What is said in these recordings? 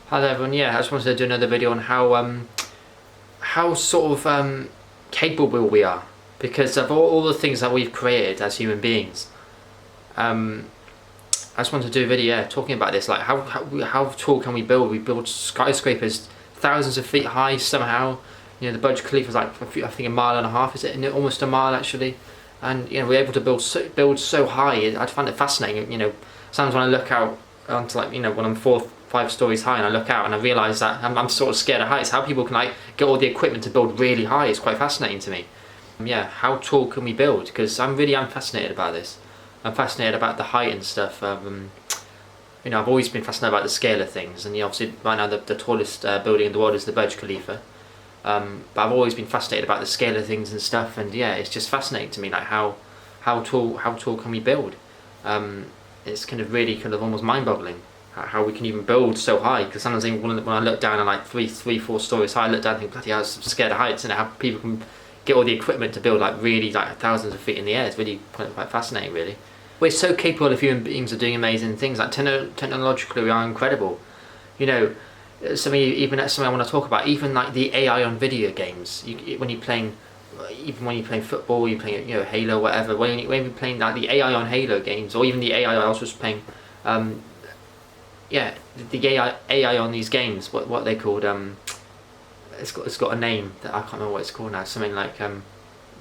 Hi there everyone, yeah, I just wanted to do another video on how sort of capable we are because of all the things that we've created as human beings. I just wanted to do a video talking about this, like how tall can we build? We build skyscrapers thousands of feet high somehow. You know, the Burj Khalifa is like, I think, a mile and a half, is it? Almost a mile actually. And you know, we're able to build so high. I find it fascinating. You know, sometimes when I look out onto, like, you know, when I'm 4-5 stories high and I look out and I realise that I'm sort of scared of heights. How people can like get all the equipment to build really high is quite fascinating to me. Yeah, how tall can we build? Because I'm fascinated about this. I'm fascinated about the height and stuff. You know, I've always been fascinated about the scale of things, and yeah, obviously right now the tallest building in the world is the Burj Khalifa. But I've always been fascinated about the scale of things and stuff, and yeah, it's just fascinating to me, like how tall can we build? It's kind of really kind of almost mind-boggling how we can even build so high. Because sometimes even when I look down at like 3-4 stories high, I look down and think, bloody hell, I'm scared of heights, and how people can get all the equipment to build like really like thousands of feet in the air. It's really quite fascinating, really. We're so capable of human beings of doing amazing things. Like technologically, we are incredible. You know, something I want to talk about. Even like the AI on video games. When you're playing football, you're playing, you know, Halo, whatever. When you're playing like the AI on Halo games, or even the AI I was just playing, yeah, the AI on these games. What they called? It's got a name that I can't remember what it's called now. Something like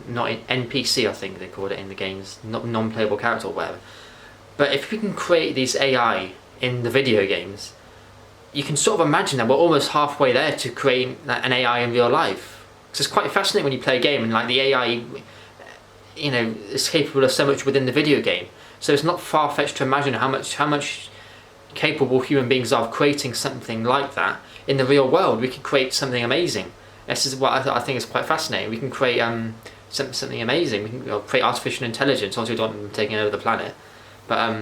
not NPC, I think they called it in the games, not non-playable character or whatever. But if we can create these AI in the video games, you can sort of imagine that we're almost halfway there to create an AI in real life. So it's quite fascinating when you play a game and like the AI, you know, is capable of so much within the video game. So it's not far-fetched to imagine how much capable human beings are of creating something like that in the real world. We could create something amazing. This is what I think is quite fascinating. We can create something amazing. We can create artificial intelligence. Obviously, we don't want them taking over the planet, but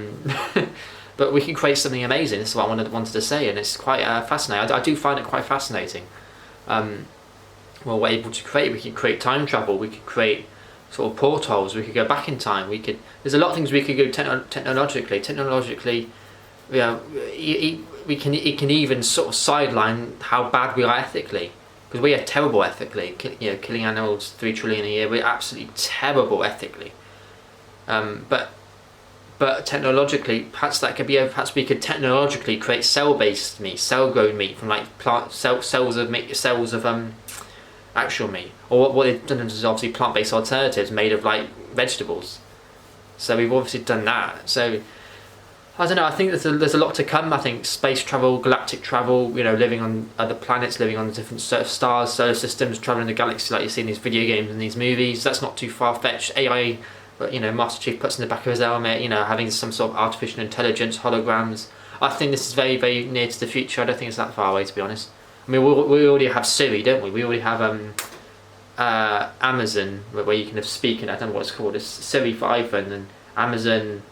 but we can create something amazing. This is what I wanted to say, and it's quite fascinating. I do find it quite fascinating. Well, we're able to create. We can create time travel. We could create sort of portals. We could go back in time. There's a lot of things we could do technologically. Technologically, yeah, it can even sort of sideline how bad we are ethically. Because we are terrible ethically, you know, killing animals 3 trillion a year. We're absolutely terrible ethically. But technologically, perhaps we could technologically create cell-based meat, cell-grown meat from like cells of actual meat. Or what they've done is obviously plant-based alternatives made of like vegetables. So we've obviously done that. So I don't know, I think there's a lot to come. I think space travel, galactic travel, you know, living on other planets, living on different stars, solar systems, traveling the galaxy like you see in these video games and these movies, that's not too far-fetched. AI, you know, Master Chief puts in the back of his helmet, you know, having some sort of artificial intelligence, holograms. I think this is very, very near to the future. I don't think it's that far away, to be honest. I mean, we already have Siri, don't we? We already have Amazon, where you can speak, and I don't know what it's called. It's Siri for iPhone, and Amazon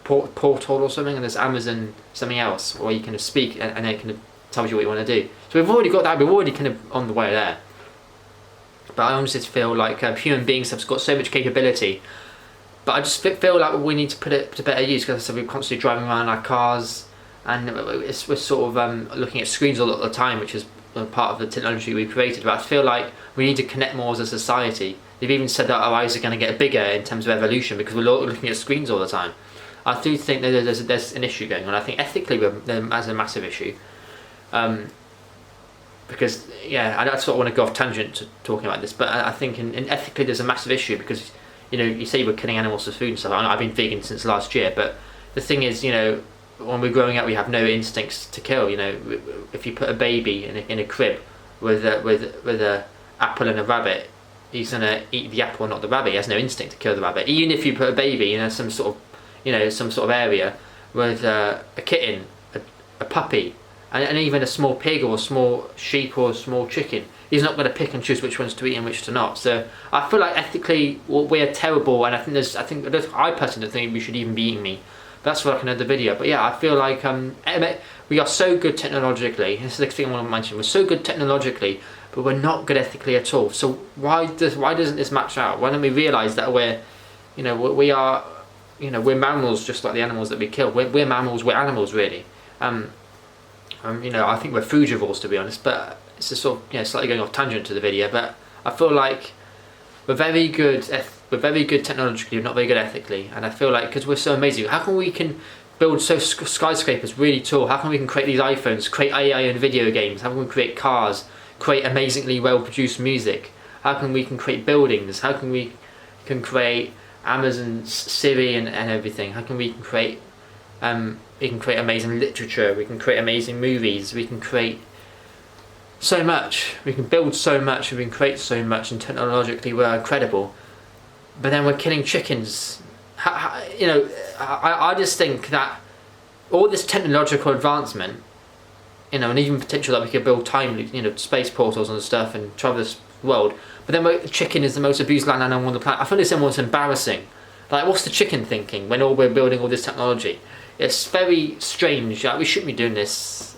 Portal or something, and there's Amazon something else where you can speak and it kind of tells you what you want to do. So we've already got that. We're already kind of on the way there. But I honestly feel like human beings have got so much capability, but I just feel like we need to put it to better use, because we're constantly driving around our cars, and we're sort of looking at screens all the time, which is part of the technology we created. But I feel like we need to connect more as a society. They've even said that our eyes are going to get bigger in terms of evolution because we're looking at screens all the time. I do think that there's an issue going on. I think ethically there's a massive issue, because yeah, I sort of want to go off tangent to talking about this, but I think in ethically there's a massive issue, because you know, you say we're killing animals for food and stuff. I've been vegan since last year, but the thing is, you know, when we're growing up, we have no instincts to kill. You know, if you put a baby in a crib with a apple and a rabbit, he's gonna eat the apple, not the rabbit. He has no instinct to kill the rabbit. Even if you put a baby in some sort of area with a kitten, a puppy, and even a small pig or a small sheep or a small chicken, he's not going to pick and choose which ones to eat and which to not. So I feel like ethically we're terrible, and I personally don't think we should even be eating meat. But that's for like another video. But yeah, I feel like we are so good technologically. This is the thing I want to mention. We're so good technologically, but we're not good ethically at all. So why doesn't this match out? Why don't we realise that we are. You know, we're mammals just like the animals that we kill. We're mammals, we're animals really. You know, I think we're frugivores, to be honest, but it's a sort of, you know, slightly going off tangent to the video, but I feel like we're very good technologically, but not very good ethically. And I feel like, because we're so amazing, how come we can build skyscrapers really tall? How come we can create these iPhones, create AI in video games? How can we create cars, create amazingly well-produced music? How can we can create buildings? How can we can create Amazon, Siri, and everything? How can we can create amazing literature? We can create amazing movies. We can create so much. We can build so much. We can create so much, and technologically we're incredible. But then we're killing chickens. You know, I just think that all this technological advancement, you know, and even potential that we could build you know, space portals and stuff and travel this world, but then chicken is the most abused land animal on the planet. I find this almost embarrassing. Like, what's the chicken thinking when we're building all this technology? It's very strange. Like, we shouldn't be doing this.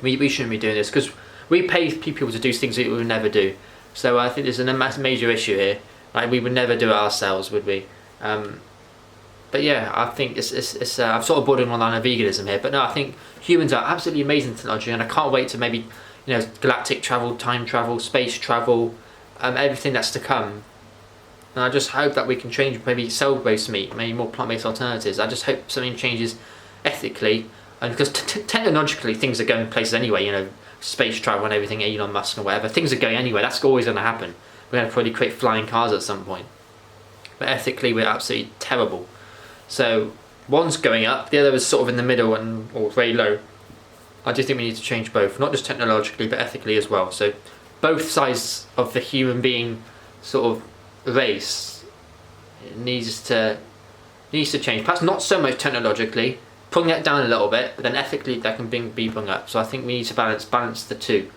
We shouldn't be doing this because we pay people to do things that we would never do. So I think there's a major issue here. Like, we would never do it ourselves, would we? But yeah, I think it's I'm sort of bordering on the line of veganism here. But no, I think humans are absolutely amazing technology, and I can't wait to maybe, you know, galactic travel, time travel, space travel, everything that's to come. And I just hope that we can change, maybe cell-based meat, maybe more plant-based alternatives. I just hope something changes ethically, and because technologically things are going places anyway. You know, space travel and everything, Elon Musk and whatever, things are going anyway. That's always going to happen. We're going to probably create flying cars at some point. But ethically, we're absolutely terrible. So one's going up, the other is sort of in the middle or very low. I do think we need to change both, not just technologically, but ethically as well. So both sides of the human being sort of race needs to change. Perhaps not so much technologically, pulling that down a little bit, but then ethically that can be brought up. So I think we need to balance the two.